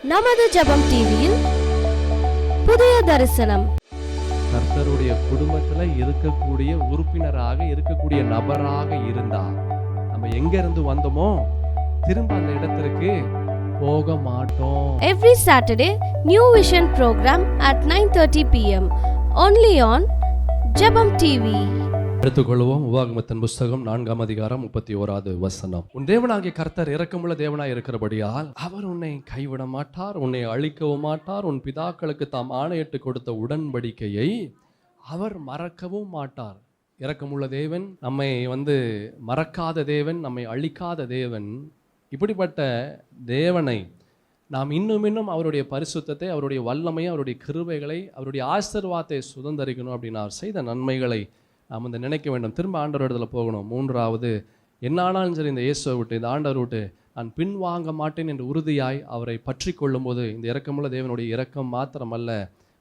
நமது ஜெபம் டிவியில் புதிய தரிசனம். கர்த்தருடைய குடும்பத்துல இருக்கக்கூடிய உறுப்பினராக இருக்கக்கூடிய நபராக இருந்தா நம்ம எங்க இருந்து வந்தோமோ திரும்ப அந்த இடத்திற்கு போக மாட்டோம். Every Saturday, New Vision program at 9:30 p.m. only on ஜெபம் டிவி. எடுத்துக்கொள்வோம். உபாகமத்தின் புஸ்தகம் 4ஆம் அதிகாரம் 31வது வசனம். உன் தேவனாகிய கர்த்தர் இரக்கமுள்ள தேவனாய் இருக்கிறபடியால் அவர் உன்னை கைவிட மாட்டார், உன்னை அழிக்கவும் மாட்டார். உன் பிதாக்களுக்கு தாம் ஆணையிட்டு கொடுத்த உடன்படிக்கையை அவர் மறக்கவும் மாட்டார். இரக்கமுள்ள தேவன், நம்மை மறக்காத தேவன், நம்மை அழிக்காத தேவன். இப்படிப்பட்ட தேவனை நாம் இன்னும் அவருடைய பரிசுத்தத்தை, அவருடைய வல்லமையை, அவருடைய கிருபைகளை, அவருடைய ஆசீர்வாதத்தை சுதந்தரிக்கணும் அப்படின்னா அவர் செய்த நன்மைகளை நாம் நினைக்க வேண்டும். திரும்ப ஆண்டவர் இடத்துல போகணும். மூன்றாவது, என்னானாலும் சரி இந்த இயேசுவை விட்டு, இந்த ஆண்டவர் விட்டு நான் பின்வாங்க மாட்டேன் என்று உறுதியாய் அவரை பற்றி கொள்ளும் போது இந்த இரக்கமுள்ள தேவனுடைய இரக்கம் மாத்திரமல்ல,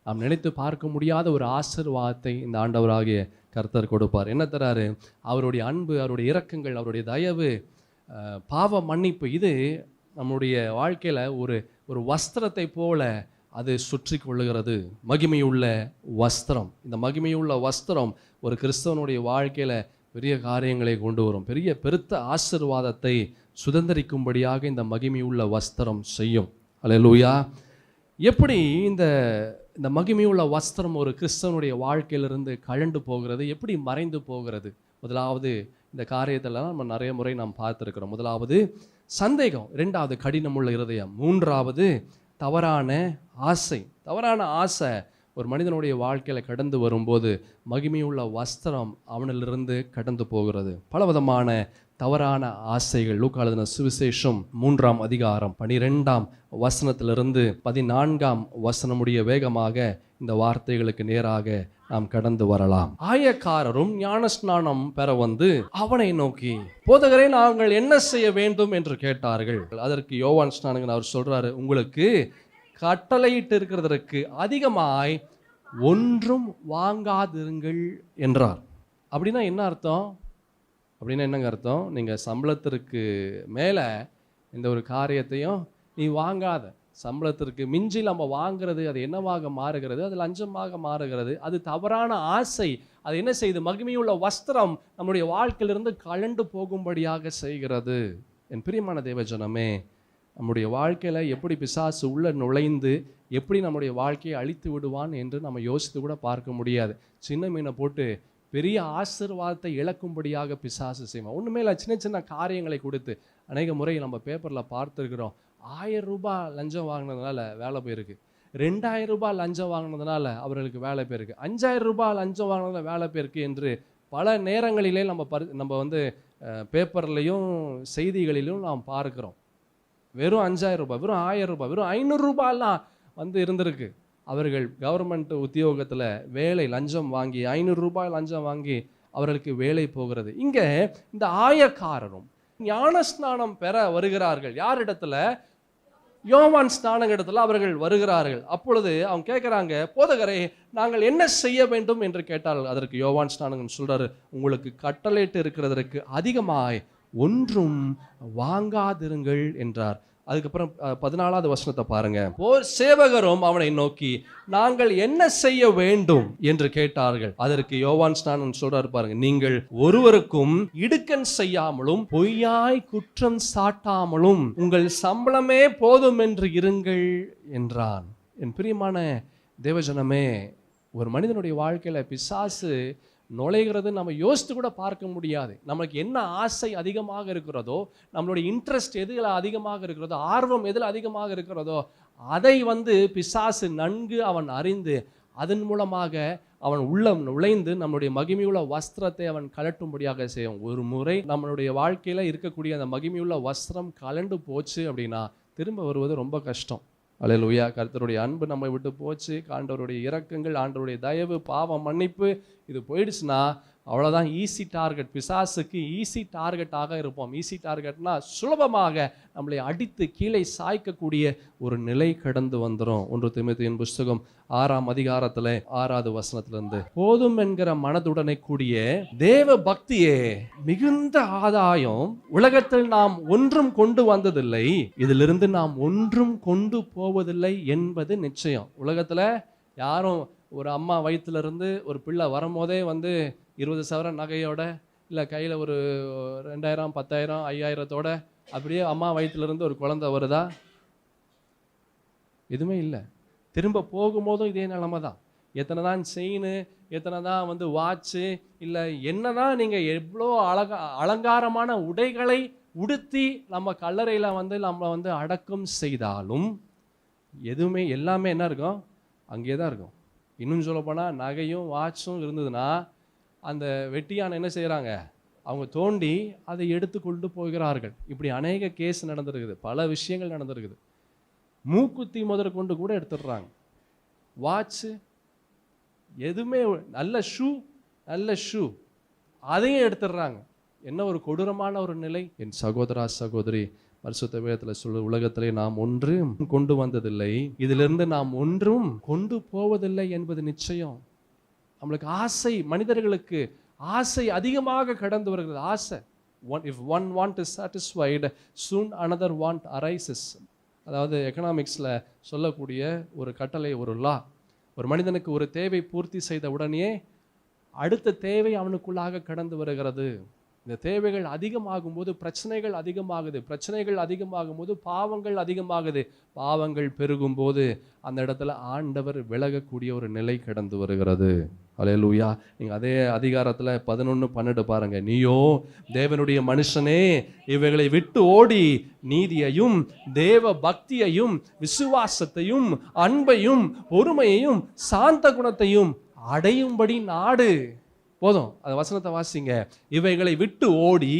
நாம் நினைத்து பார்க்க முடியாத ஒரு ஆசீர்வாதத்தை இந்த ஆண்டவராகிய கர்த்தர் கொடுப்பார். என்ன தராரு? அவருடைய அன்பு, அவருடைய இரக்கங்கள், அவருடைய தயவு, பாவ மன்னிப்பு. இது நம்முடைய வாழ்க்கையில் ஒரு வஸ்திரத்தை போல அது சுற்றி கொள்ளுகிறது. மகிமையுள்ள வஸ்திரம். இந்த மகிமையுள்ள வஸ்திரம் ஒரு கிறிஸ்தவனுடைய வாழ்க்கையில் பெரிய காரியங்களை கொண்டு வரும். பெருத்த ஆசீர்வாதத்தை சுதந்திரிக்கும்படியாக இந்த மகிமையுள்ள வஸ்திரம் செய்யும். அல்லேலூயா. எப்படி இந்த மகிமையுள்ள வஸ்திரம் ஒரு கிறிஸ்தவனுடைய வாழ்க்கையிலிருந்து கழண்டு போகிறது, எப்படி மறைந்து போகிறது? முதலாவது, இந்த காரியத்திலலாம் நம்ம நிறைய முறை நாம் பார்த்துருக்கிறோம். முதலாவது சந்தேகம், இரண்டாவது கடினமுள்ள இருதயம், மூன்றாவது தவறான ஆசை. தவறான ஆசை ஒரு மனிதனுடைய வாழ்க்கையில் கடந்து வரும்போது மகிமையுள்ள வஸ்திரம் அவனிலிருந்து கடந்து போகிறது. பலவிதமான தவறான ஆசைகள். லூக்கா எழுதின சுவிசேஷம் 3ஆம் அதிகாரம் 12ஆம் வசனத்திலிருந்து 14ஆம் வசனமுடைய வேகமாக இந்த வார்த்தைகளுக்கு நேராக நாம் கடந்து வரலாம். ஆயக்காரரும் ஞானஸ்நானம் பெற அவனை நோக்கி, போதகரே, நாங்கள் என்ன செய்ய வேண்டும் என்று கேட்டார்கள். அதற்கு யோவான் ஸ்நானகன் அவர் சொல்றாரு, உங்களுக்கு கட்டளையிட்டு இருக்கிறதற்கு அதிகமாய் ஒன்றும் வாங்காதிருங்கள் என்றார். அப்படின்னா என்ன அர்த்தம்? அப்படின்னா என்னங்க அர்த்தம்? நீங்கள் சம்பளத்திற்கு மேலே இந்த ஒரு காரியத்தையும் நீ வாங்காத. சம்பளத்திற்கு மிஞ்சி நம்ம வாங்குறது அது என்னவாக மாறுகிறது? அது லஞ்சமாக மாறுகிறது. அது தவறான ஆசை. அது என்ன செய்யுது? மகிமையுள்ள வஸ்திரம் நம்முடைய வாழ்க்கையிலிருந்து கழண்டு போகும்படியாக செய்கிறது. என் பிரியமான தேவஜனமே, நம்முடைய வாழ்க்கையில் எப்படி பிசாசு உள்ள நுழைந்து எப்படி நம்முடைய வாழ்க்கையை அழித்து விடுவான் என்று நம்ம யோசித்து கூட பார்க்க முடியாது. சின்ன மீனை போட்டு பெரிய ஆசீர்வாதத்தை இழக்கும்படியாக பிசாசு செய்வோம். ஒன்றுமே இல்லை, சின்ன சின்ன காரியங்களை கொடுத்து. அநேக முறை நம்ம பேப்பரில் பார்த்துருக்குறோம், 1000 ரூபாய் லஞ்சம் வாங்கினதுனால வேலை போயிருக்கு, 2000 ரூபாய் லஞ்சம் வாங்கினதுனால அவர்களுக்கு வேலை போயிருக்கு, 5000 ரூபாய் லஞ்சம் வாங்கினதுனால வேலை போயிருக்கு என்று பல நேரங்களிலே நம்ம பேப்பர்லையும் செய்திகளிலும் நாம் பார்க்குறோம். வெறும் 5000 ரூபாய், வெறும் 1000 ரூபாய், வெறும் 500 ரூபாயெல்லாம் இருந்திருக்கு. அவர்கள் கவர்மெண்ட் உத்தியோகத்தில் வேலை லஞ்சம் வாங்கி 500 ரூபாய் லஞ்சம் வாங்கி அவர்களுக்கு வேலை போகிறது. இங்கே இந்த ஆயக்காரரும் ஞானஸ்நானம் பெற வருகிறார்கள். யார் இடத்துல? யோவான் ஸ்நானக இடத்துல அவர்கள் வருகிறார்கள். அப்பொழுது அவங்க கேட்குறாங்க, போதகரே, நாங்கள் என்ன செய்ய வேண்டும் என்று கேட்டார்கள். அதற்கு யோவான் ஸ்நானகன் சொல்றாரு, உங்களுக்கு கட்டளையிட்டு இருக்கிறதற்கு அதிகமாய் ஒன்றும் வாங்காதிருங்கள் என்றார். அதுக்கப்புறம் 14வது வசனத்தை பாருங்க. சேவகரும் அவனை நோக்கி, நாங்கள் என்ன செய்ய வேண்டும் என்று கேட்டார்கள். அதற்கு யோவான் ஸ்நானகன் சொல்றாரு பாருங்க, நீங்கள் ஒருவருக்கும் இடுக்கண் செய்யாமலும் பொய்யாய் குற்றம் சாட்டாமலும் உங்கள் சம்பளமே போதும் என்று இருங்கள் என்றான். என் பிரியமான தேவஜனமே, ஒரு மனிதனுடைய வாழ்க்கையில பிசாசு நுழைகிறது நம்ம யோசித்து கூட பார்க்க முடியாது. நம்மளுக்கு என்ன ஆசை அதிகமாக இருக்கிறதோ, நம்மளுடைய இன்ட்ரெஸ்ட் எதில் அதிகமாக இருக்கிறதோ, ஆர்வம் எதில் அதிகமாக இருக்கிறதோ, அதை பிசாசு நன்கு அவன் அறிந்து அதன் மூலமாக அவன் உள்ளம் நுழைந்து நம்மளுடைய மகிமையுள்ள வஸ்திரத்தை அவன் கலட்டும்படியாக செய்யும். ஒரு முறை நம்மளுடைய வாழ்க்கையில் இருக்கக்கூடிய அந்த மகிமையுள்ள வஸ்திரம் கலண்டு போச்சு அப்படின்னா திரும்ப வருவது ரொம்ப கஷ்டம். அல்லேலூயா. கர்த்தருடைய அன்பு நம்மை விட்டு போச்சு, ஆண்டவருடைய இரக்கங்கள், ஆண்டவருடைய தயவு, பாவ மன்னிப்பு இது போயிடுச்சுன்னா அவ்வளோதான். ஈஸி டார்கெட், பிசாசுக்கு ஈஸி டார்கெட்டாக இருப்போம். ஈஸி டார்கெட்னா சுலபமாக நம்மளை அடித்து கீழே சாய்க்கக்கூடிய ஒரு நிலை கடந்து வந்துடும். 1 தீமோத்தேயுவின் புஸ்தகம் 6ஆம் அதிகாரத்தில் 6வது வசனத்திலிருந்து, போதும் என்கிற மனதுடனே கூடிய தேவ பக்தியே மிகுந்த ஆதாயம், உலகத்தில் நாம் ஒன்றும் கொண்டு வந்ததில்லை, இதிலிருந்து நாம் ஒன்றும் கொண்டு போவதில்லை என்பது நிச்சயம். உலகத்தில் யாரும் ஒரு அம்மா வயிற்றுல இருந்து ஒரு பிள்ளை வரும்போதே 20 சவரன் நகையோட, இல்லை கையில் ஒரு 2000, 10,000, 5000தோட அப்படியே அம்மா வயிற்றுலேருந்து ஒரு குழந்தை வருதா? எதுவுமே இல்லை. திரும்ப போகும்போதும் இதே நிலைமை தான். எத்தனை தான் செயின், எத்தனை தான் வாட்சு, இல்லை என்ன தான் நீங்கள் எவ்வளோ அலங்காரமான உடைகளை உடுத்தி நம்ம கல்லறையில் நம்ம அடக்கம் செய்தாலும் எதுவுமே, எல்லாமே என்ன இருக்கும்? அங்கே தான் இருக்கும். இன்னும் சொல்லப்போனால் நகையும் வாட்சும் இருந்ததுன்னா அந்த வெட்டியான என்ன செய்கிறாங்க? அவங்க தோண்டி அதை எடுத்து கொண்டு போகிறார்கள். இப்படி அநேக கேஸ் நடந்திருக்குது, பல விஷயங்கள் நடந்திருக்குது. மூக்குத்தி முதற்கொண்டு கூட எடுத்துடுறாங்க. வாட்சு, எதுவுமே, நல்ல ஷூ அதையும் எடுத்துடுறாங்க. என்ன ஒரு கொடூரமான ஒரு நிலை! என் சகோதரா சகோதரி, பரிசுத்த வேதத்தில் சொல்ல, உலகத்திலே நாம் ஒன்றும் கொண்டு வந்ததில்லை, இதிலிருந்து நாம் ஒன்றும் கொண்டு போவதில்லை என்பது நிச்சயம். நம்மளுக்கு ஆசை, மனிதர்களுக்கு ஆசை அதிகமாக கடந்து வருகிறது. ஆசை, if one want is satisfied, soon another want arises. அதாவது எக்கனாமிக்ஸில் சொல்லக்கூடிய ஒரு கட்டளை, ஒரு லா. ஒரு மனிதனுக்கு ஒரு தேவை பூர்த்தி செய்த உடனே அடுத்த தேவை அவனுக்குள்ளாக கடந்து வருகிறது. இந்த தேவைகள் அதிகமாகும் போது பிரச்சனைகள் அதிகமாகுது, பிரச்சனைகள் அதிகமாகும் போது பாவங்கள் அதிகமாகுது, பாவங்கள் பெருகும் போது அந்த இடத்துல ஆண்டவர் விலகக்கூடிய ஒரு நிலை கடந்து வருகிறது. அல்லேலூயா. நீங்கள் அதே அதிகாரத்தில் 11-12 பாருங்க. நீயோ தேவனுடைய மனுஷனே, இவைகளை விட்டு ஓடி நீதியையும் தேவ பக்தியையும் விசுவாசத்தையும் அன்பையும் பொறுமையையும் சாந்த குணத்தையும் அடையும்படி நாடு. போதும், அந்த வசனத்தை வாசிங்க. இவைகளை விட்டு ஓடி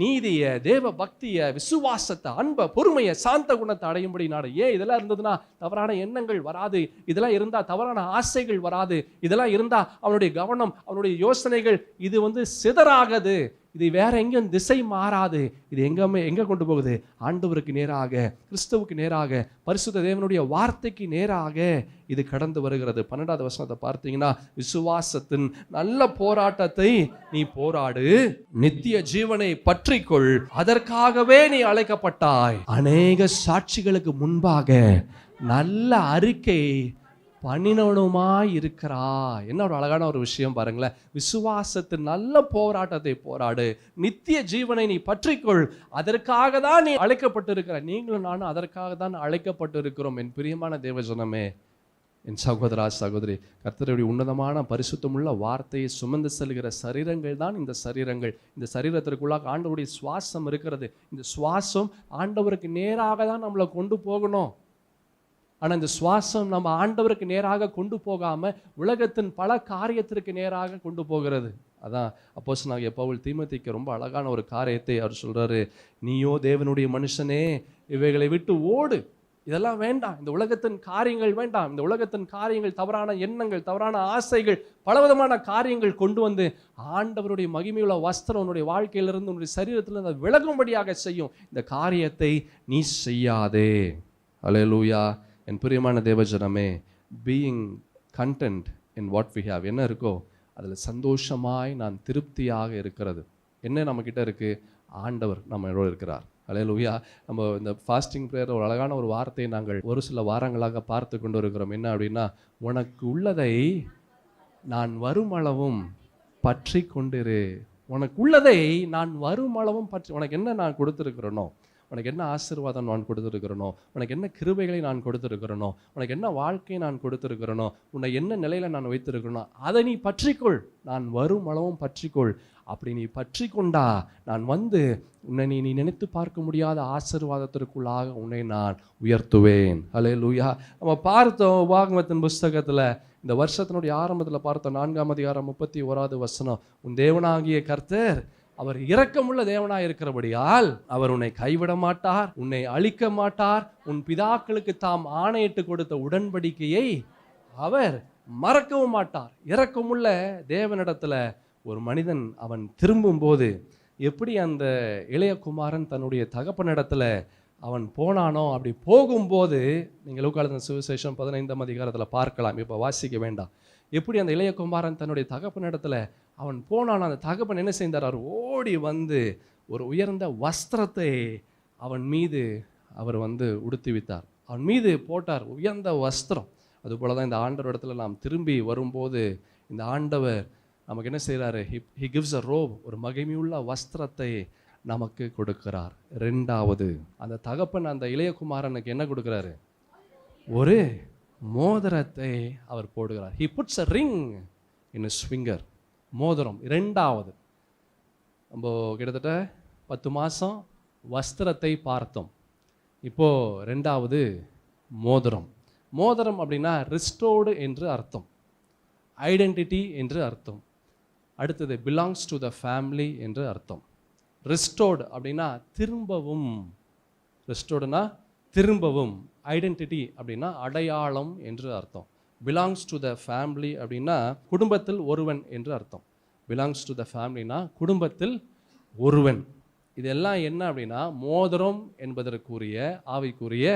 நீதிய தேவ பக்திய விசுவாசத்தை அன்பை பொறுமையை சாந்த குணத்தை அடையும்படி நாடு. ஏன்? இதெல்லாம் இருந்ததுன்னா தவறான எண்ணங்கள் வராது, இதெல்லாம் இருந்தால் தவறான ஆசைகள் வராது, இதெல்லாம் இருந்தால் அவனுடைய கவனம், அவனுடைய யோசனைகள் இது சிதறாகது, இது வேற எங்கேயும் திசை மாறாது. இது எங்கே கொண்டு போகுது? ஆண்டவருக்கு நேராக, கிறிஸ்துவுக்கு நேராக, பரிசுத்த தேவனுடைய வார்த்தைக்கு நேராக இது கடந்து வருகிறது. 12வது வசனத்தை பார்த்தீங்கன்னா, விசுவாசத்தின் நல்ல போராட்டத்தை நீ போராடு, நித்திய ஜீவனை பற்றிக்கொள், அதற்காகவே நீ அழைக்கப்பட்டாய். அநேக சாட்சிகளுக்கு முன்பாக நல்ல அறிக்கை பண்ணினவனுமாய் இருக்கிறா. என்ன ஒரு அழகான ஒரு விஷயம் பாருங்களேன். விசுவாசத்தின் நல்ல போராட்டத்தை போராடு, நித்திய ஜீவனை நீ பற்றிக்கொள், அதற்காக தான் நீ அழைக்கப்பட்டிருக்கிற. நீங்களும் நானும் அதற்காக தான் அழைக்கப்பட்டிருக்கிறோம். என் பிரியமான தேவஜனமே, என் சகோதரா சகோதரி, கர்த்தருடைய உன்னதமான பரிசுத்தமுள்ள வார்த்தையை சுமந்து செல்கிற சரீரங்கள் தான் இந்த சரீரங்கள். இந்த சரீரத்திற்குள்ளாக ஆண்டவருடைய சுவாசம் இருக்கிறது. இந்த சுவாசம் ஆண்டவருக்கு நேராக தான் நம்மளை கொண்டு போகணும். ஆனால் இந்த சுவாசம் நம்ம ஆண்டவருக்கு நேராக கொண்டு போகாமல் உலகத்தின் பல காரியத்திற்கு நேராக கொண்டு போகிறது. அதான் அப்போஸ்தலனாகிய பவுல் தீமோத்தேயுக்கு ரொம்ப அழகான ஒரு காரியத்தை அவர் சொல்கிறாரு. நீயோ தேவனுடைய மனுஷனே, இவைகளை விட்டு ஓடு. இதெல்லாம் வேண்டாம், இந்த உலகத்தின் காரியங்கள் வேண்டாம். இந்த உலகத்தின் காரியங்கள், தவறான எண்ணங்கள், தவறான ஆசைகள், பலவிதமான காரியங்கள் கொண்டு வந்து ஆண்டவருடைய மகிமையுள்ள வஸ்திரம் உன்னுடைய வாழ்க்கையிலிருந்து, உன்னுடைய சரீரத்திலிருந்து விலகும்படியாக செய்யும். இந்த காரியத்தை நீ செய்யாதே. அல்லேலூயா. என் பிரியமான தேவஜனமே, being content in what we have, என்ன இருக்கோ அதில் சந்தோஷமாய் நான் திருப்தியாக இருக்கிறது. என்ன நம்மக்கிட்ட இருக்குது? ஆண்டவர் நம்மளோட இருக்கிறார். அல்லேலூயா. நம்ம இந்த ஃபாஸ்டிங் ப்ரேயர் ஒரு அழகான ஒரு வார்த்தையை நாங்கள் ஒரு சில வாரங்களாக பார்த்து கொண்டு இருக்கிறோம். என்ன அப்படின்னா, உனக்கு உள்ளதை நான் வருமளவும் பற்றி கொண்டிரு. உனக்கு உள்ளதை நான் வருமளவும் பற்றி, உனக்கு என்ன நான் கொடுத்துருக்கிறேனோ, உனக்கு என்ன ஆசீர்வாதம் நான் கொடுத்துருக்கிறனோ, உனக்கு என்ன கிருபைகளை நான் கொடுத்துருக்கிறனோ, உனக்கு என்ன வாழ்க்கையை நான் கொடுத்துருக்கிறனோ, உன்னை என்ன நிலையில் நான் வைத்திருக்கிறனோ, அதை நீ பற்றிக்கொள். நான் வரும் அளவும் பற்றிக்கொள். அப்படி நீ பற்றி கொண்டா நான் உன்னை நீ நினைத்து பார்க்க முடியாத ஆசீர்வாதத்திற்குள்ளாக உன்னை நான் உயர்த்துவேன். அல்லேலூயா. நம்ம பார்த்தோம் உபாகமத்தின் புஸ்தகத்தில், இந்த வருஷத்தினுடைய ஆரம்பத்தில் பார்த்தோம், 4ஆம் அதிகாரம் 31வது வசனம். உன் தேவனாகிய கர்த்தர் அவர் இரக்கமுள்ள தேவனாய் இருக்கிறபடியால் அவர் உன்னை கைவிட மாட்டார், உன்னை அழிக்க மாட்டார். உன் பிதாக்களுக்கு தாம் ஆணையிட்டு கொடுத்த உடன்படிக்கையை அவர் மறக்கவும் மாட்டார். இரக்கமுள்ள தேவனிடத்துல ஒரு மனிதன் அவன் திரும்பும்போது எப்படி அந்த இளைய குமாரன் தன்னுடைய தகப்பனிடத்துல அவன் போனானோ, அப்படி போகும்போது நீங்கள் லூக்காளுதின சுவிசேஷம் 15ஆம் அதிகாரத்தில் பார்க்கலாம். இப்போ வாசிக்க வேண்டாம். எப்படி அந்த இளைய குமாரன் தன்னுடைய தகப்பனிடத்துல அவன் போனானோ, அந்த தகப்பன் என்ன செய்தார்? அவர் ஓடி வந்து ஒரு உயர்ந்த வஸ்திரத்தை அவன் மீது அவர் உடுத்திவித்தார். அவன் மீது போட்டார் உயர்ந்த வஸ்திரம். அதுபோல தான் இந்த ஆண்டவர் இடத்துல நாம் திரும்பி வரும்போது இந்த ஆண்டவர் நமக்கு என்ன செய்கிறாரு? ஹி கிவ்ஸ் அ ரோப், ஒரு மகிமையுள்ள வஸ்திரத்தை நமக்கு கொடுக்கிறார். ரெண்டாவது, அந்த தகப்பன் அந்த இளையகுமாரனுக்கு என்ன கொடுக்கிறாரு? ஒரு மோதிரத்தை அவர் போடுகிறார். He puts a ring in his finger. மோதிரம். ரெண்டாவது, நம்ம கிட்டத்தட்ட 10 மாதம் வஸ்திரத்தை பார்த்தோம். இப்போ ரெண்டாவது மோதிரம். மோதிரம் அப்படின்னா ரிஸ்டோர்டு என்று அர்த்தம், ஐடென்டிட்டி என்று அர்த்தம். அடுத்தது பிலாங்ஸ் டு த ஃபேமிலி என்று அர்த்தம். ரிஸ்டோர்டு அப்படின்னா திரும்பவும், ரிஸ்டோர்டுனா திரும்பவும், ஐடென்டிட்டி அப்படின்னா அடையாளம் என்று அர்த்தம். பிலாங்ஸ் டு த ஃபேமிலி அப்படின்னா குடும்பத்தில் ஒருவன் என்று அர்த்தம். பிலாங்ஸ் டு த ஃபேமிலினா குடும்பத்தில் ஒருவன். இதெல்லாம் என்ன அப்படின்னா மோதிரம் என்பதற்குரிய ஆவிக்குரிய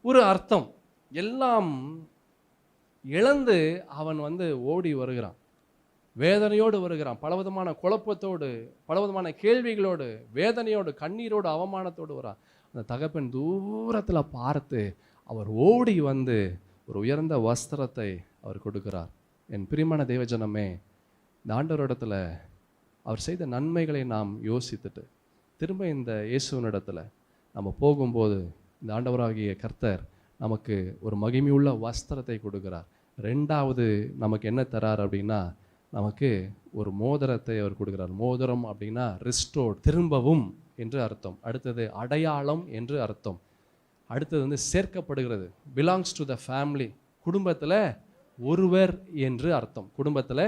ஒரு அர்த்தம். எல்லாம் இழந்து அவன் ஓடி வருகிறான், வேதனையோடு வருகிறான், பலவிதமான குழப்பத்தோடு, பலவிதமான கேள்விகளோடு, வேதனையோடு, கண்ணீரோடு, அவமானத்தோடு வரான். அந்த தகப்பன் தூரத்தில் பார்த்து அவர் ஓடி வந்து ஒரு உயர்ந்த வஸ்திரத்தை அவர் கொடுக்கிறார். என் பிரியமான தேவஜனமே, இந்த ஆண்டவரிடத்துல அவர் செய்த நன்மைகளை நாம் யோசித்துட்டு திரும்ப இந்த இயேசுவினிடத்துல நம்ம போகும்போது இந்த ஆண்டவராகிய கர்த்தர் நமக்கு ஒரு மகிமையுள்ள வஸ்திரத்தை கொடுக்கிறார். ரெண்டாவது நமக்கு என்ன தரார் அப்படின்னா நமக்கு ஒரு மோதிரத்தை அவர் கொடுக்கிறார். மோதிரம் அப்படின்னா ரிஸ்டோர்ட், திரும்பவும் என்று அர்த்தம். அடுத்தது அடையாளம் என்று அர்த்தம். அடுத்தது சேர்க்கப்படுகிறது, பிலாங்ஸ் டு த ஃபேமிலி, குடும்பத்தில் ஒருவர் என்று அர்த்தம். குடும்பத்தில்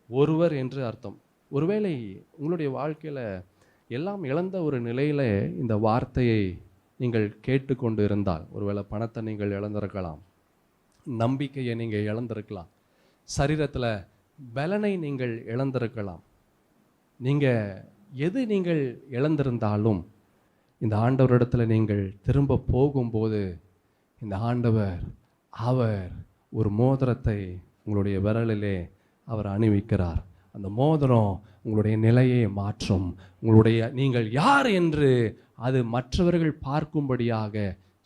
ஒருவர் என்று அர்த்தம். ஒருவேளை உங்களுடைய வாழ்க்கையில் எல்லாம் இழந்த ஒரு நிலையில் இந்த வார்த்தையை நீங்கள் கேட்டுக்கொண்டு இருந்தால், ஒருவேளை பணத்தை நீங்கள் இழந்திருக்கலாம், நம்பிக்கையை நீங்கள் இழந்திருக்கலாம், சரீரத்தில் பலனை நீங்கள் இழந்திருக்கலாம். நீங்கள் இழந்திருந்தாலும் இந்த ஆண்டவரிடத்தில் நீங்கள் திரும்ப போகும்போது இந்த ஆண்டவர் அவர் ஒரு மோதிரத்தை உங்களுடைய விரலிலே அவர் அணிவிக்கிறார். அந்த மோதிரம் உங்களுடைய நிலையை மாற்றும். நீங்கள் யார் என்று அது மற்றவர்கள் பார்க்கும்படியாக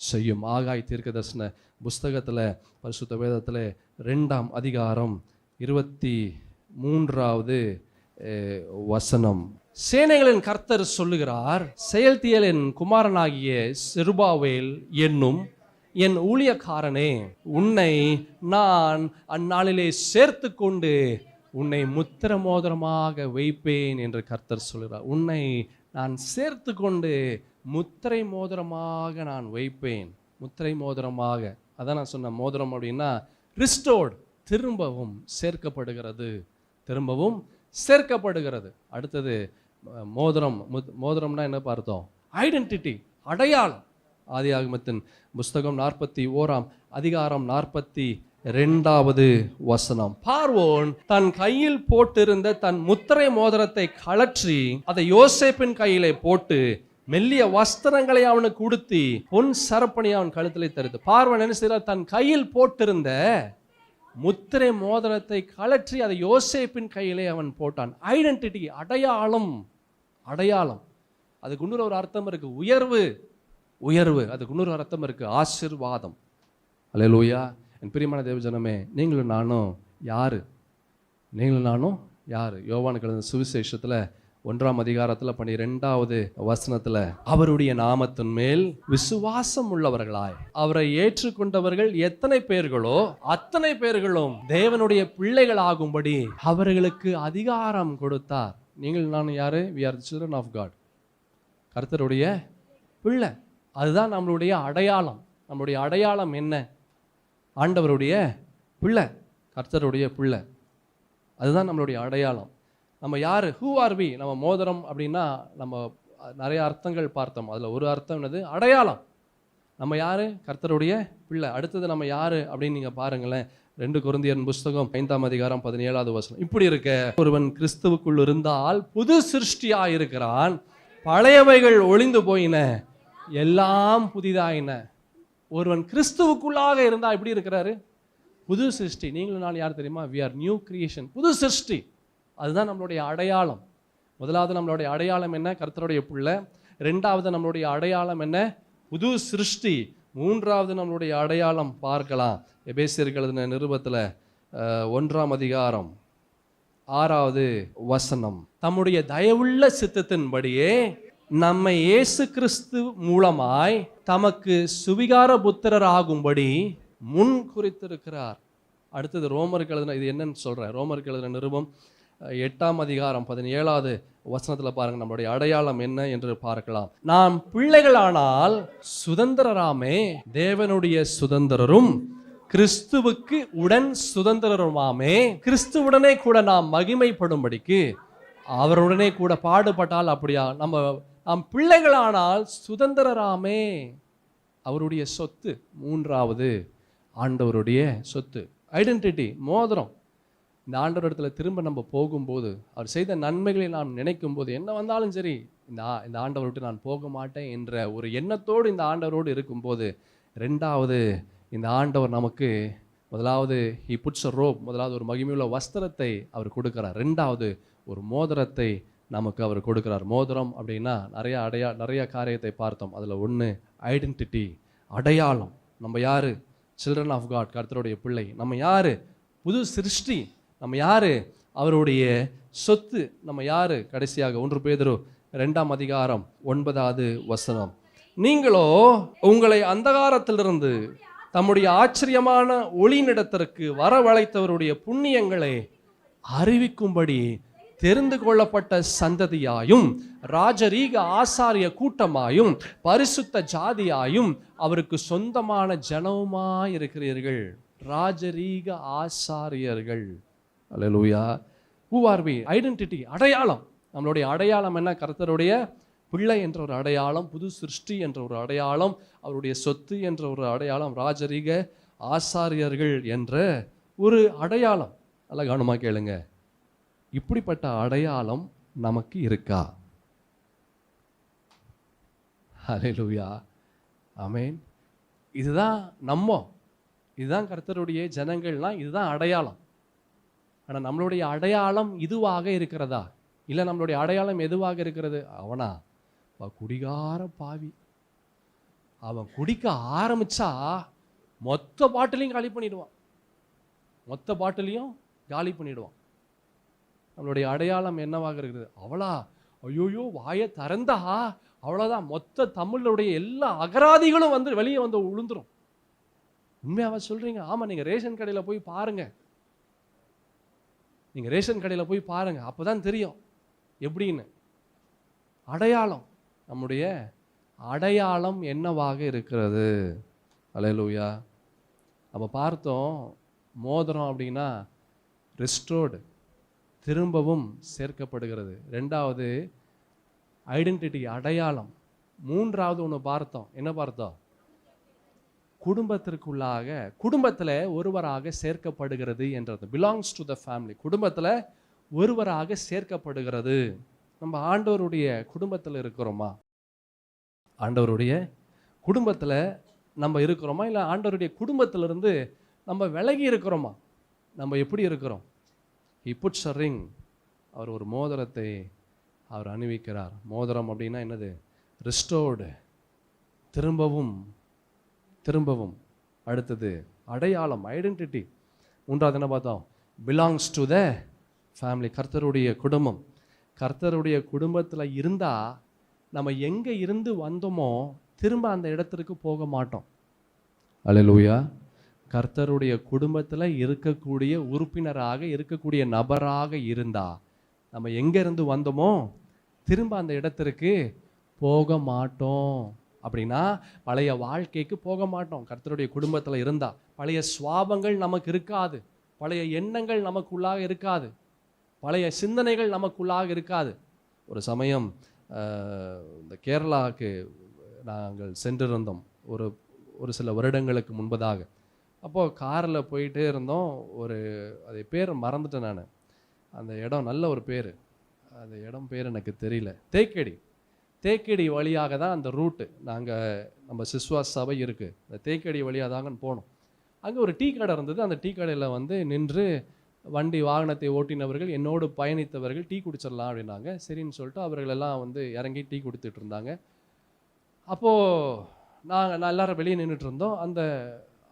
செய்யும். ஆகாய் தீர்க்கதரிசன புஸ்தகத்தில், பரிசுத்த வேதத்தில் 2ஆம் அதிகாரம் 23வது வசனம், சேனைகளின் கர்த்தர் சொல்லுகிறார், செயல்தியலின் குமாரனாகிய செருபாவேல் என்னும் என் ஊழியக்காரனே, உன்னை நான் அந்நாளிலே சேர்த்து கொண்டு உன்னை முத்திர மோதிரமாக வைப்பேன் என்று கர்த்தர் சொல்கிறார். உன்னை நான் சேர்த்து கொண்டு முத்திரை மோதிரமாக நான் வைப்பேன். முத்திரை மோதிரமாக, அதான் நான் சொன்ன மோதிரம் அப்படின்னா ரிஸ்டோர்ட், திரும்பவும் சேர்க்கப்படுகிறது, திரும்பவும் சேர்க்கப்படுகிறது. அடுத்தது மோதிரம். மோதிரம்னா என்ன பார்த்தோம்? ஐடென்டிட்டி, அடையாளம். ஆதியாகமத்தின் புஸ்தகம் 41ஆம் அதிகாரம் 42வது வசனம், பார்வோன் தன் கையில் போட்டிருந்த தன் முத்திரை மோதிரத்தை கழற்றி அதை யோசேப்பின் கையிலே போட்டு மெல்லிய வஸ்திரங்களை அவனுக்கு உடுத்தி பொன் சரப்பணி அவன் கழுத்திலே தரித்து. பார்வோன் என்ன செய்தார்? தன் கையில் போட்டிருந்த முத்திரை மோதிரத்தை கழற்றி அதை யோசேப்பின் கையிலே அவன் போட்டான். ஐடென்டிட்டி, அடையாளம். அடையாளம் அதுக்கு இன்னொரு ஒரு அர்த்தம் இருக்கு, உயர்வு. உயர்வு அதுக்கு இன்னொரு அர்த்தம் இருக்கு, ஆசீர்வாதம். அல்லேலூயா. என் பிரியமான தேவஜனமே, நீங்களும் நானும் யாரு? நீங்களும் நானும் யாரு? யோவான் எழுதின சுவிசேஷத்துல 1ஆம் அதிகாரத்தில் 12வது வசனத்துல, அவருடைய நாமத்தின் மேல் விசுவாசம் உள்ளவர்களாய் அவரை ஏற்றுக்கொண்டவர்கள் எத்தனை பேர்களோ அத்தனை பேர்களும் தேவனுடைய பிள்ளைகள் ஆகும்படி அவர்களுக்கு அதிகாரம் கொடுத்தார். நீங்கள் நானும் யாரு? we are the children of God. கர்த்தருடைய பிள்ளை. அதுதான் நம்மளுடைய அடையாளம். நம்மளுடைய அடையாளம் என்ன? ஆண்டவருடைய பிள்ளை, கர்த்தருடைய பிள்ளை. அதுதான் நம்மளுடைய அடையாளம். நம்ம யாரு? Who are we? நம்ம மோதிரம் அப்படின்னா நம்ம நிறைய அர்த்தங்கள் பார்த்தோம். அதில் ஒரு அர்த்தம் என்னது? அடையாளம். நம்ம யாரு? கர்த்தருடைய பிள்ளை. அடுத்தது நம்ம யாரு அப்படின்னு நீங்கள் பாருங்களேன். 2 கொரிந்தியர் புஸ்தகம் 5ஆம் அதிகாரம் 17வது வசனம். இப்படி இருக்க ஒருவன் கிறிஸ்துவுக்குள் இருந்தால் புது சிருஷ்டியா இருக்கிறான், பழையவைகள் ஒளிந்து போயின, எல்லாம் புதிதாயின. ஒருவன் கிறிஸ்துவுக்குள்ளாக இருந்தா எப்படி இருக்கிறாரு? புது சிருஷ்டி. நீங்களும் நான் யார் தெரியுமா? we are நியூ கிரியேஷன், புது சிருஷ்டி. அதுதான் நம்மளுடைய அடையாளம். முதலாவது நம்மளுடைய அடையாளம் என்ன? கர்த்தருடைய பிள்ளை. 2வது நம்மளுடைய அடையாளம் என்ன? புது சிருஷ்டி. 3வது நம்மளுடைய அடையாளம் பார்க்கலாம். எபேசியருக்கு எழுதின நிருபத்தில் 1ஆம் அதிகாரம் 6வது வசனம். தம்முடைய தயவுள்ள சித்தத்தின்படியே நம்மை இயேசு கிறிஸ்து மூலமாய் தமக்கு சுவிகார புத்திரராகும்படி முன் குறித்திருக்கிறார். அடுத்தது ரோமருக்கு எழுதின, இது என்னன்னு சொல்கிறேன், ரோமருக்கு எழுதின நிருபம் 8ஆம் அதிகாரம் 17வது வசனத்தில் பாருங்க, நம்மளுடைய அடையாளம் என்ன என்று பார்க்கலாம். நாம் பிள்ளைகளானால் சுதந்திரராமே, தேவனுடைய சுதந்திரரும் கிறிஸ்துவுக்கு உடன் சுதந்திரருமாமே, கிறிஸ்துவுடனே கூட நாம் மகிமைப்படும்படிக்கு அவருடனே கூட பாடுபட்டால் அப்படியா. நாம் பிள்ளைகளானால் சுதந்திரராமே, அவருடைய சொத்து. 3வது ஆண்டவருடைய சொத்து, ஐடென்டிட்டி, மோதிரம். இந்த ஆண்டவர் இடத்துல திரும்ப நம்ம போகும்போது, அவர் செய்த நன்மைகளை நாம் நினைக்கும் போது, என்ன வந்தாலும் சரி இந்த ஆண்டவர் விட்டு நான் போக மாட்டேன் என்ற ஒரு எண்ணத்தோடு இந்த ஆண்டவரோடு இருக்கும்போது, 2வது இந்த ஆண்டவர் நமக்கு முதலாவது he puts a robe, முதலாவது ஒரு மகிமையுள்ள வஸ்திரத்தை அவர் கொடுக்கிறார். 2வது ஒரு மோதிரத்தை நமக்கு அவர் கொடுக்கிறார். மோதிரம் அப்படின்னா நிறைய காரியத்தை பார்த்தோம். அதில் ஒன்று ஐடென்டிட்டி, அடையாளம். நம்ம யாரு? சில்ட்ரன் ஆஃப் காட், கர்த்தருடைய பிள்ளை. நம்ம யாரு? புது சிருஷ்டி. நம்ம யாரு? அவருடைய சொத்து. நம்ம யாரு? கடைசியாக 1 பேதுரு 2ஆம் அதிகாரம் 9வது வசனம். நீங்களோ உங்களை அந்தகாரத்திலிருந்து தம்முடைய ஆச்சரியமான ஒளியினிடத்திற்கு வரவழைத்தவருடைய புண்ணியங்களை அறிவிக்கும்படி தெரிந்து கொள்ளப்பட்ட சந்ததியாயும் ராஜரீக ஆசாரிய கூட்டமாயும் பரிசுத்த ஜாதியாயும் அவருக்கு சொந்தமான ஜனவுமாய் இருக்கிறீர்கள். ராஜரீக ஆசாரியர்கள். அல்லேலூயா. who are we? ஐடென்டிட்டி, அடையாளம். நம்மளுடைய அடையாளம் என்ன? கர்த்தருடைய பிள்ளை என்ற ஒரு அடையாளம், புது சிருஷ்டி என்ற ஒரு அடையாளம், அவருடைய சொத்து என்ற ஒரு அடையாளம், ராஜரீக ஆசாரியர்கள் என்ற ஒரு அடையாளம். நல்லா கவனமாக கேளுங்க. இப்படிப்பட்ட அடையாளம் நமக்கு இருக்கா? ஹல்லேலூயா, ஆமென். இதுதான் இதுதான் கர்த்தருடைய ஜனங்கள்னா இதுதான் அடையாளம். ஆனால் நம்மளுடைய அடையாளம் இதுவாக இருக்கிறதா? இல்லை நம்மளுடைய அடையாளம் எதுவாக இருக்கிறது? அவனா குடிகார பாவி, அவன் குடிக்க ஆரம்பிச்சா மொத்த பாட்டிலையும் காலி பண்ணிடுவான். நம்மளுடைய அடையாளம் என்னவாக இருக்குது? அவளா ஐயோயோ வாயை திறந்தா அவ்வளோதான், மொத்த தமிழுடைய எல்லா அகராதிகளும் வெளியே விழுந்துரும். உண்மையாவா சொல்றீங்க? ஆமாம். நீங்கள் ரேஷன் கடையில் போய் பாருங்க, அப்போதான் தெரியும் எப்படின்னு. அடையாளம், நம்முடைய அடையாளம் என்னவாக இருக்கிறது? அல்லேலூயா. அப்போ பார்த்தோம், மோதிரம் அப்படின்னா ரெஸ்டோர்டு, திரும்பவும் சேர்க்கப்படுகிறது. 2வது ஐடென்டிட்டி, அடையாளம். 3வது ஒன்று பார்த்தோம். என்ன பார்த்தோம்? குடும்பத்திற்குள்ளாக, குடும்பத்தில் ஒருவராக சேர்க்கப்படுகிறது என்றது. Belongs to the family. குடும்பத்தில் ஒருவராக சேர்க்கப்படுகிறது. நம்ம ஆண்டவருடைய குடும்பத்தில் இருக்கிறோமா? ஆண்டவருடைய குடும்பத்தில் நம்ம இருக்கிறோமா? இல்லை ஆண்டவருடைய குடும்பத்திலிருந்து நம்ம விலகி இருக்கிறோமா? நம்ம எப்படி இருக்கிறோம்? he puts a ring. அவர் ஒரு மோதிரத்தை அவர் அணிவிக்கிறார். மோதிரம் அப்படின்னா என்னது? ரிஸ்டோர்டு, திரும்பவும். அடுத்தது அடையாளம், ஐடென்டிட்டி. 3வது என்ன பார்த்தோம்? பிலாங்ஸ் டு த ஃபேமிலி, கர்த்தருடைய குடும்பம். கர்த்தருடைய குடும்பத்தில் இருந்தால் நம்ம எங்கே இருந்து வந்தோமோ திரும்ப அந்த இடத்திற்கு போக மாட்டோம். அல்லேலூயா. கர்த்தருடைய குடும்பத்தில் இருக்கக்கூடிய உறுப்பினராக, இருக்கக்கூடிய நபராக இருந்தால் நம்ம எங்கேருந்து வந்தோமோ திரும்ப அந்த இடத்திற்கு போக மாட்டோம். அப்படின்னா பழைய வாழ்க்கைக்கு போக மாட்டோம். கர்த்தருடைய குடும்பத்தில் இருந்தால் பழைய சுவாபங்கள் நமக்கு இருக்காது, பழைய எண்ணங்கள் நமக்குள்ளாக இருக்காது, பழைய சிந்தனைகள் நமக்குள்ளாக இருக்காது. ஒரு சமயம் இந்த கேரளாவுக்கு நாங்கள் சென்றிருந்தோம் ஒரு சில வருடங்களுக்கு முன்பதாக. அப்போது காரில் போயிட்டே இருந்தோம். அது பேர் மறந்துட்டேன் நான். அந்த இடம் நல்ல ஒரு பேர், அந்த இடம் பேர் எனக்கு தெரியல. தேக்கடி வழியாக தான் அந்த ரூட்டு. நம்ம சிஸ்வாஸ் சபை இருக்குது, அந்த தேக்கடி வழியாக தாங்கன்னு போனோம். அங்கே ஒரு டீ கடை இருந்தது. அந்த டீ கடையில் நின்று வாகனத்தை ஓட்டினவர்கள், என்னோடு பயணித்தவர்கள் டீ குடிச்சிடலாம் அப்படின்னாங்க. சரின்னு சொல்லிட்டு அவர்கள் எல்லாம் இறங்கி டீ குடித்துட்டு இருந்தாங்க. அப்போது நான் எல்லாரும் வெளியே நின்றுட்டு இருந்தோம்.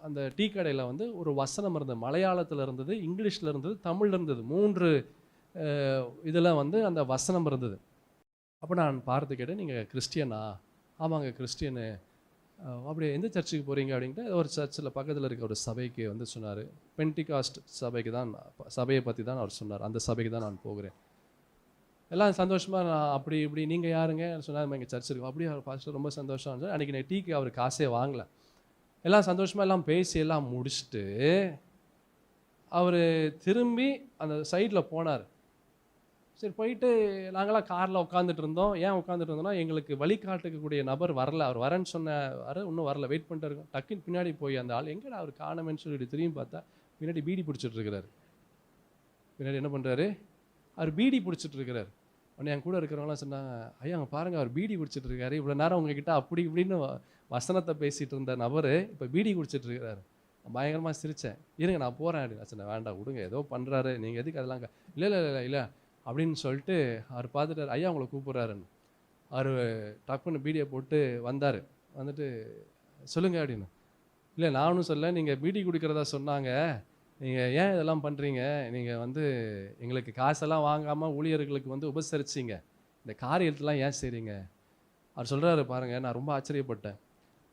அந்த டீ கடையில் ஒரு வசனம் இருந்தது. மலையாளத்தில் இருந்தது, இங்கிலீஷில் இருந்தது, தமிழில் இருந்தது. 3 இதில் அந்த வசனம் இருந்தது. அப்போ நான் பார்த்து கேட்டேன், நீங்கள் கிறிஸ்டியனா? ஆமாங்க கிறிஸ்டியனு. அப்படி எந்த சர்ச்சுக்கு போகிறீங்க அப்படின்ட்டு ஒரு சர்ச்சில் பக்கத்தில் இருக்க ஒரு சபைக்கு சொன்னார். பென்டிகாஸ்ட் சபையை பற்றி தான் அவர் சொன்னார். அந்த சபைக்கு தான் நான் போகிறேன். எல்லாம் சந்தோஷமாக நான் அப்படி இப்படி நீங்கள் யாருங்க சொன்னார், எங்கள் சர்ச் இருக்கும். அப்படியே அவர் பாஸ்டர் ரொம்ப சந்தோஷம். அன்றைக்கி நான் டீக்கு அவர் காசே வாங்கலை. எல்லாம் சந்தோஷமாக எல்லாம் பேசி எல்லாம் முடிச்சுட்டு அவர் திரும்பி அந்த சைடில் போனார். சரி போயிட்டு நாங்களாம் காரில் உட்காந்துட்டு இருந்தோம். ஏன் உட்காந்துட்டு இருந்தோம்னா, எங்களுக்கு வழிகாட்டுக்கக்கூடிய நபர் வரல. அவர் வரேன்னு சொன்னார், இன்னும் வரல, வெயிட் பண்ணிட்டு இருக்கோம். டக்குன்னு பின்னாடி போய் அந்த ஆள் எங்கடா அவர் காணமேன்னு சொல்லிட்டு திரும்பி பார்த்தா பின்னாடி பீடி பிடிச்சிட்டு இருக்கிறாரு. பின்னாடி என்ன பண்ணுறாரு, அவர் பீடி பிடிச்சிட்டு இருக்கிறார். உடனே என் கூட இருக்கிறவங்களாம் சொன்னாங்க, ஐயா அங்கே பாருங்கள் அவர் பீடி குடிச்சிட்டு இருக்காரு. இவ்வளோ நேரம் உங்ககிட்ட அப்படி இப்படின்னு வசனத்தை பேசிகிட்டு இருந்த நபர் இப்போ பீடி குடிச்சிட்டு இருக்கிறாரு. பயங்கரமாக சிரித்தேன். இருங்க நான் போகிறேன் அப்படின்னு சொன்னேன். வேண்டாம் விடுங்க, ஏதோ பண்ணுறாரு, நீங்கள் எதுக்கு அதெல்லாம் இல்லை இல்லை இல்லை இல்லை அப்படின்னு சொல்லிட்டு அவர் பார்த்துட்டார். ஐயா உங்களை கூப்பிட்றாருன்னு அவர் டக்குன்னு பீடியை போட்டு வந்தார். வந்துட்டு சொல்லுங்கள் அப்படின்னு. இல்லை நானும் சொல்ல, நீங்கள் பீடி குடிக்கிறதா சொன்னாங்க, நீங்கள் ஏன் இதெல்லாம் பண்ணுறீங்க? நீங்கள் எங்களுக்கு காசெல்லாம் வாங்காமல் ஊழியர்களுக்கு உபசரிச்சிங்க, இந்த காரியத்தெல்லாம் ஏன் செய்கிறீங்க? அவர் சொல்கிறாரு பாருங்கள், நான் ரொம்ப ஆச்சரியப்பட்டேன்.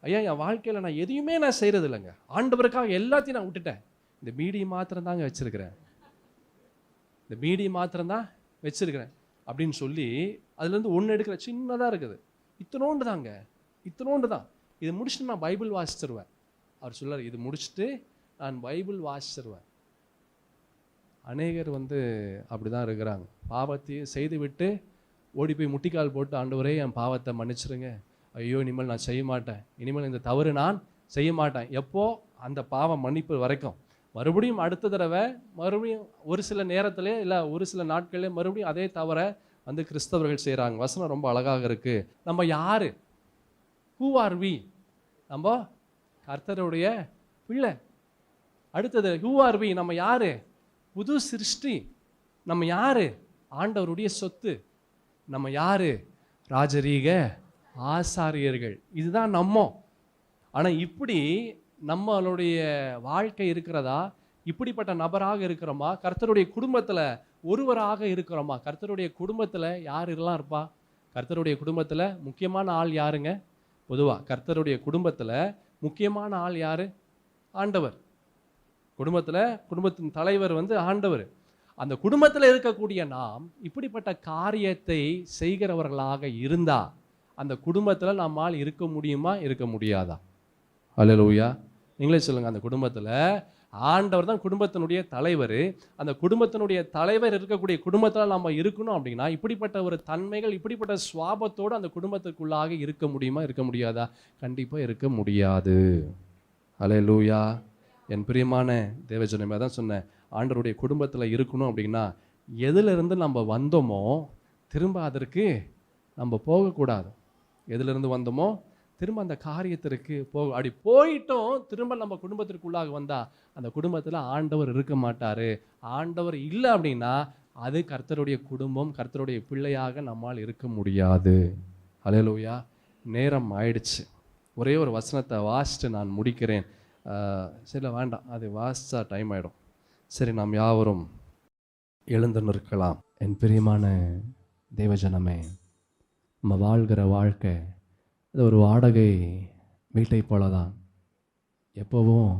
ஐயா என் வாழ்க்கையில் நான் எதையுமே நான் செய்கிறது இல்லைங்க, ஆண்டவருக்காக எல்லாத்தையும் நான் விட்டுட்டேன், இந்த பீடி மாத்திரம் தாங்க வச்சுருக்கிறேன், இந்த பீடி மாத்திரம்தான் வச்சுருக்கிறேன் அப்படின்னு சொல்லி அதுலேருந்து ஒன்று எடுக்கிற சின்னதாக இருக்குது, இத்தனோண்டு தாங்க, இத்தனோண்டு தான், இது முடிச்சுட்டு நான் பைபிள் வாசிச்சிருவேன். அவர் சொல்கிறார், இது முடிச்சுட்டு நான் பைபிள் வாசிச்சிருவேன். அநேகர் அப்படி தான் இருக்கிறாங்க. பாவத்தையும் செய்து விட்டு ஓடி போய் முட்டிக்கால் போட்டு, ஆண்டவரே என் பாவத்தை மன்னிச்சிருங்க, ஐயோ இனிமேல் நான் செய்ய மாட்டேன், இனிமேல் இந்த தவறு நான் செய்ய மாட்டேன். எப்போ அந்த பாவம் மன்னிப்பு வரைக்கும் மறுபடியும் அடுத்த தடவை மறுபடியும் ஒரு சில நேரத்திலே இல்லை ஒரு சில நாட்களே மறுபடியும் அதே தவற கிறிஸ்தவர்கள் செய்கிறாங்க. வசனம் ரொம்ப அழகாக இருக்குது. நம்ம யாரு? Who are we? நம்ம கர்த்தருடைய பிள்ளை. அடுத்தது ஹூ ஆர் வி? நம்ம யாரு? புது சிருஷ்டி. நம்ம யாரு? ஆண்டவருடைய சொத்து. நம்ம யாரு? ராஜரீக ஆசாரியர்கள். இதுதான் நம்ம. ஆனால் இப்படி நம்மளுடைய வாழ்க்கை இருக்கிறதா? இப்படிப்பட்ட நபராக இருக்கிறோமா? கர்த்தருடைய குடும்பத்தில் ஒருவராக இருக்கிறோமா? கர்த்தருடைய குடும்பத்தில் யார் எல்லாம் இருப்பா? கர்த்தருடைய குடும்பத்தில் முக்கியமான ஆள் யாருங்க? பொதுவாக கர்த்தருடைய குடும்பத்தில் முக்கியமான ஆள் யாரு? ஆண்டவர். குடும்பத்தின் தலைவர் ஆண்டவர். அந்த குடும்பத்தில் இருக்கக்கூடிய நாம் இப்படிப்பட்ட காரியத்தை செய்கிறவர்களாக இருந்தா அந்த குடும்பத்தில் நம்மால் இருக்க முடியுமா, இருக்க முடியாதா? அல்லேலூயா. நீங்களே சொல்லுங்க. அந்த குடும்பத்தில் ஆண்டவர் தான் குடும்பத்தினுடைய தலைவர். அந்த குடும்பத்தினுடைய தலைவர் இருக்கக்கூடிய குடும்பத்தில் நம்ம இருக்கணும் அப்படின்னா இப்படிப்பட்ட ஒரு தன்மைகள், இப்படிப்பட்ட சுவாபத்தோடு அந்த குடும்பத்துக்குள்ளாக இருக்க முடியுமா, இருக்க முடியாதா? கண்டிப்பாக இருக்க முடியாது. அல்லேலூயா. என் பிரியமான தேவஜனமே, தான் சொன்னேன், ஆண்டவருடைய குடும்பத்தில் இருக்கணும் அப்படின்னா எதிலிருந்து நம்ம வந்தோமோ திரும்ப அதற்கு நம்ம போகக்கூடாது. எதிலிருந்து வந்தோமோ திரும்ப அந்த காரியத்திற்கு அப்படி போயிட்டோம் திரும்ப நம்ம குடும்பத்திற்குள்ளாக வந்தால் அந்த குடும்பத்தில் ஆண்டவர் இருக்க மாட்டார். ஆண்டவர் இல்லை அப்படின்னா அது கர்த்தருடைய குடும்பம், கர்த்தருடைய பிள்ளையாக நம்மால் இருக்க முடியாது. அல்லேலூயா. நேரம் ஆயிடுச்சு. ஒரே ஒரு வசனத்தை வாசித்து நான் முடிக்கிறேன். சரி வேண்டாம், அது வாசித்தா டைம் ஆகிடும். சரி, நாம் யாவரும் எழுந்து நிற்கலாம். என் பிரியமான தேவஜனமே, நம்ம வாழ்கிற வாழ்க்கை அது ஒரு வாடகை வீட்டை போல தான். எப்போவும்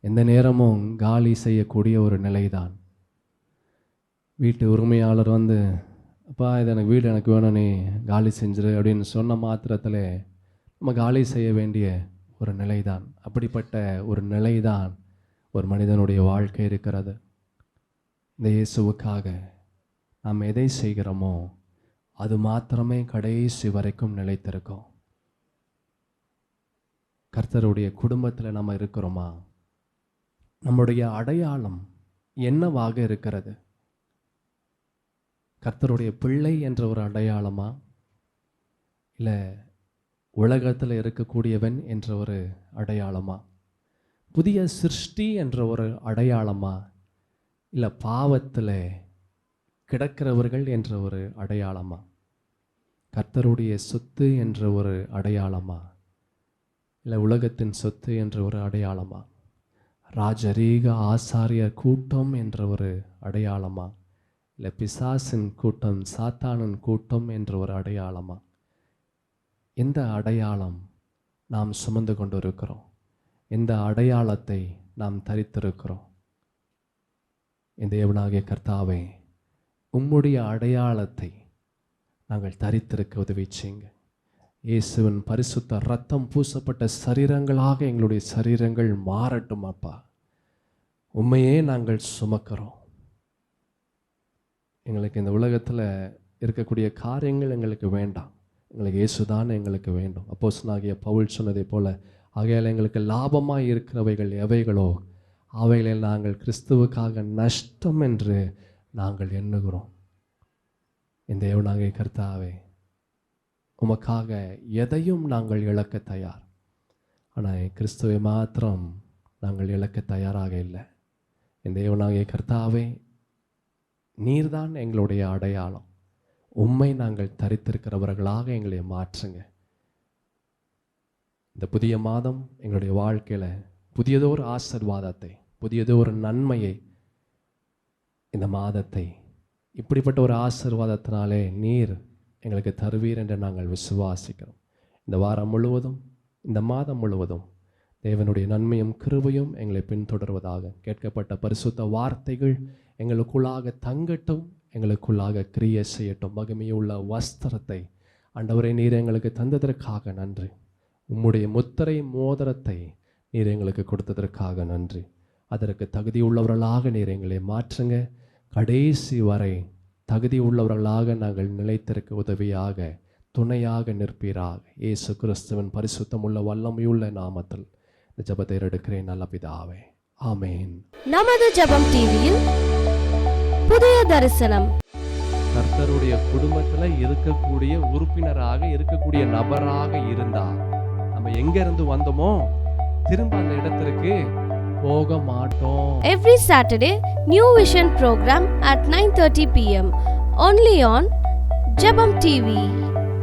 எந்த நேரமும் காலி செய்யக்கூடிய ஒரு நிலை தான். வீட்டு உரிமையாளர் அப்பா இது எனக்கு வீடு எனக்கு வேணும், நீ காலி செஞ்சிரு அப்படின்னு சொன்ன மாத்திரத்தில் நம்ம காலி செய்ய வேண்டிய ஒரு நிலை தான். அப்படிப்பட்ட ஒரு நிலை தான் ஒரு மனிதனுடைய வாழ்க்கை இருக்கிறது. இந்த இயேசுவுக்காக நாம் எதை செய்கிறோமோ அது மாத்திரமே கடைசி வரைக்கும் நிலைத்திருக்கும். கர்த்தருடைய குடும்பத்தில் நம்ம இருக்கிறோமா? நம்முடைய அடையாளம் என்னவாக இருக்கிறது? கர்த்தருடைய பிள்ளை என்ற ஒரு அடையாளமா, இல்லை உலகத்தில் இருக்கக்கூடியவன் என்ற ஒரு அடையாளமா, புதிய சிருஷ்டி என்ற ஒரு அடையாளமா, இல்லை பாவத்தில் கிடக்கிறவர்கள் என்ற ஒரு அடையாளமா, கர்த்தருடைய சொத்து என்ற ஒரு அடையாளமா, இல்லை உலகத்தின் சொத்து என்ற ஒரு அடையாளமா, ராஜரீக ஆசாரியர் கூட்டம் என்ற ஒரு அடையாளமா, இல்லை பிசாசின் கூட்டம் சாத்தானின் கூட்டம் என்ற ஒரு அடையாளமா? எந்த அடையாளம் நாம் சுமந்து கொண்டிருக்கிறோம்? எந்த அடையாளத்தை நாம் தரித்திருக்கிறோம்? இந்த தேவனாகிய கர்த்தாவே, உம்முடைய அடையாளத்தை நாங்கள் தரித்திருக்க உதவி செய்யுங்க. இயேசுவின் பரிசுத்த இரத்தம் பூசப்பட்ட சரீரங்களாக எங்களுடைய சரீரங்கள் மாறட்டும் அப்பா. உண்மையே நாங்கள் சுமக்கிறோம். எங்களுக்கு இந்த உலகத்தில் இருக்கக்கூடிய காரியங்கள் எங்களுக்கு வேண்டாம். எங்களுக்கு இயேசுதான் எங்களுக்கு வேண்டும். அப்போஸ்தலனாகிய பவுல் சொன்னதை போல, ஆகையால் எங்களுக்கு லாபமாக இருக்கிறவைகள் எவைகளோ அவைகளில் நாங்கள் கிறிஸ்துவுக்காக நஷ்டம் என்று நாங்கள் எண்ணுகிறோம். இந்த தேவனாகிய கர்த்தாவே, உமக்காக எதையும் நாங்கள் இழக்க தயார். ஆனால் கிறிஸ்துவை மாத்திரம் நாங்கள் இழக்க தயாராக இல்லை. இந்த தேவனாகிய கர்த்தாவே, நீர்தான் எங்களுடைய அடையாளம். உம்மை நாங்கள் தரித்திருக்கிறவர்களாக எங்களை மாற்றுங்க. இந்த புதிய மாதம் எங்களுடைய வாழ்க்கையில் புதியதோர் ஆசீர்வாதத்தை, புதியதோர் நன்மையை, இந்த மாதத்தை இப்படிப்பட்ட ஒரு ஆசீர்வாதத்தினாலே நீர் எங்களுக்கு தருவீர் என்று நாங்கள் விசுவாசிக்கிறோம். இந்த வாரம் முழுவதும், இந்த மாதம் முழுவதும் தேவனுடைய நன்மையும் கிருபையும் எங்களை பின்தொடர்வதாக. கேட்கப்பட்ட பரிசுத்த வார்த்தைகள் எங்களுக்குள்ளாக தங்கட்டும், எங்களுக்குள்ளாக கிரியை செய்யட்டும். மகிமையுள்ள வஸ்திரத்தை ஆண்டவரே நீர் எங்களுக்கு தந்ததற்காக நன்றி. உம்முடைய முத்திரை மோதிரத்தை நீர் எங்களுக்கு கொடுத்ததற்காக நன்றி. அதற்கு தகுதி உள்ளவர்களாக நீர் எங்களை மாற்றுங்க. கடைசி வரை தகுதி உள்ளவர்களாக நாங்கள் நிலைத்திருக்க உதவியாக, துணையாக நிற்பீராக. இயேசு கிறிஸ்துவின் பரிசுத்தமுள்ள வல்லமையுள்ள நாமத்தில் இந்த ஜெபத்தை எடுக்கிறேன் நல்ல பிதாவே, ஆமேன். நமது ஜெபம் டிவியில் புதிய தரிசனம். கர்த்தருடைய குடும்பத்தில் இருக்கக்கூடிய உறுப்பினராக இருக்கக்கூடிய நபராக இருந்தா நம்ம எங்க இருந்து வந்தோமோ திரும்ப அந்த இடத்திற்கு போக மாட்டோம். Every Saturday, New Vision program at 9:30 p.m. only on Jabam TV.